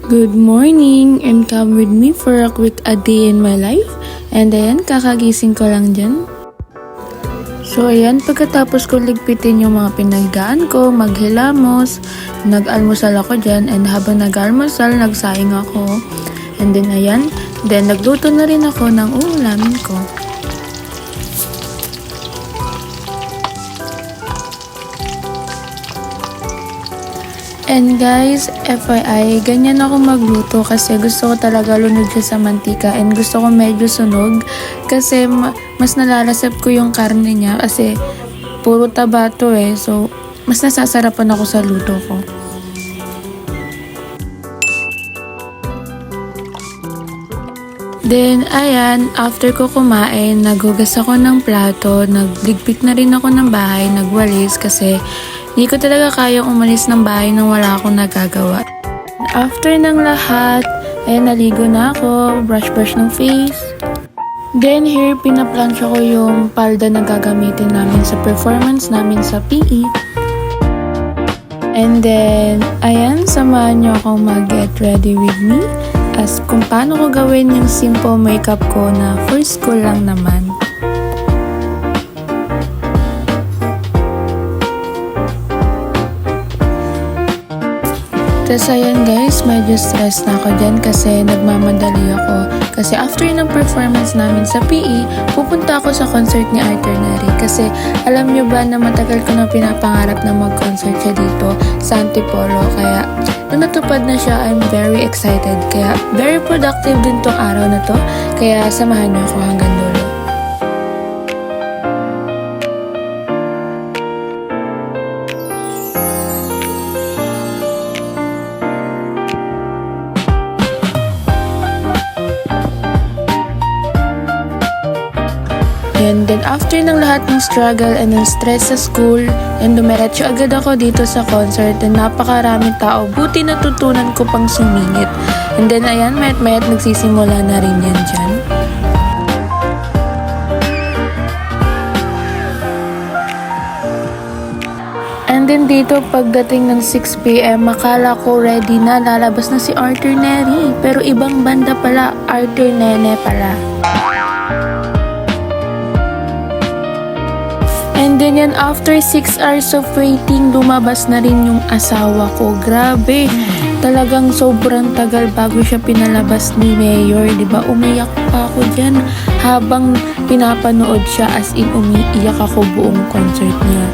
Good morning and come with me for a quick a day in my life. And ayan, kakagising ko lang dyan. So ayan, pagkatapos ko ligpitin yung mga pinagdaan ko, maghilamos, nag-almusal ako dyan, and habang nag-almusal, nagsaing ako. And then ayan, nagluto na rin ako ng uulamin ko. And guys, FYI, ganyan ako magluto kasi gusto ko talaga lunod siya sa mantika and gusto ko medyo sunog kasi mas nalalasap ko yung karne niya kasi puro taba to eh. So, mas nasasarapan ako sa luto ko. Then, ayan, after ko kumain, naghugas ako ng plato, nagligpit na rin ako ng bahay, nagwalis kasi hindi ko talaga kayang umalis ng bahay nang wala akong nagagawa. After ng lahat, naligo na ako, brush ng face. Then here, pinaplansya ko yung palda na gagamitin namin sa performance namin sa PE. And then, ayan, samahan nyo akong mag-get ready with me as kung paano ko gawin yung simple makeup ko na for school lang naman. Tapos ayan guys, medyo stress na ako dyan kasi nagmamadali ako. Kasi after ng performance namin sa PE, pupunta ako sa concert ni Arthur Neri. Kasi alam nyo ba na matagal ko na pinapangarap na mag-concert siya dito sa Antipolo. Kaya nung natupad na siya, I'm very excited. Kaya very productive din tong araw na to. Kaya samahan nyo ako hanggang dulo. And then after ng lahat ng struggle and ng stress sa school, and dumiretso agad ako dito sa concert and napakaraming tao, buti natutunan ko pang sumingit. And then ayan, mayat nagsisimula na rin yan dyan. And then dito pagdating ng 6 PM, akala ko ready na, lalabas na si Arthur Neri. Pero ibang banda pala, Arthur Nene pala. And then yan, after 6 hours of waiting, lumabas na rin yung asawa ko. Grabe, talagang sobrang tagal bago siya pinalabas ni Mayor. Diba? Umiyak pa ako dyan habang pinapanood siya, as in umiiyak ako buong concert niya.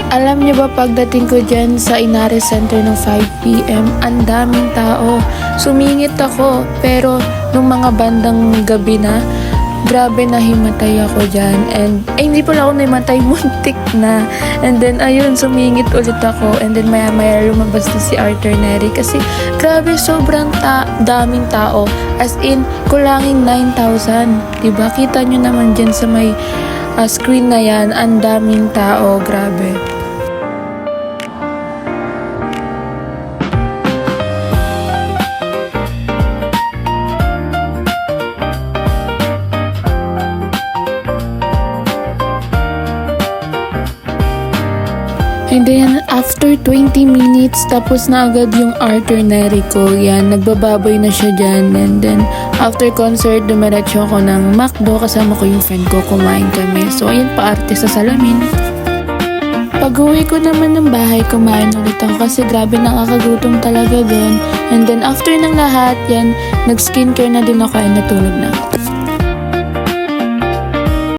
Alam niyo ba, pagdating ko dyan sa Inare Center ng 5 PM, ang daming tao. Sumingit ako, pero nung mga bandang gabi na, grabe nahimatay ako dyan. And hindi pala ako nahimatay, muntik na. And then ayun, sumingit ulit ako. And then maya lumabas na si Arthur Neri. Kasi grabe, sobrang daming tao. As in, kulangin 9,000. Diba? Kita nyo naman dyan sa may screen na yan, ang daming tao. Grabe. And then, after 20 minutes, tapos na agad yung Arthur Neri ko. Yan, nagbababoy na siya dyan. And then, after concert, dumiretso ako ng McDo. Kasama ko yung friend ko, kumain kami. So, ayun, paarte sa salamin. Pag-uwi ko naman ng bahay, kumain ulit ako kasi grabe nakakagutom talaga doon. And then, after ng lahat, yan, nag-skincare na din ako and natulog na ako.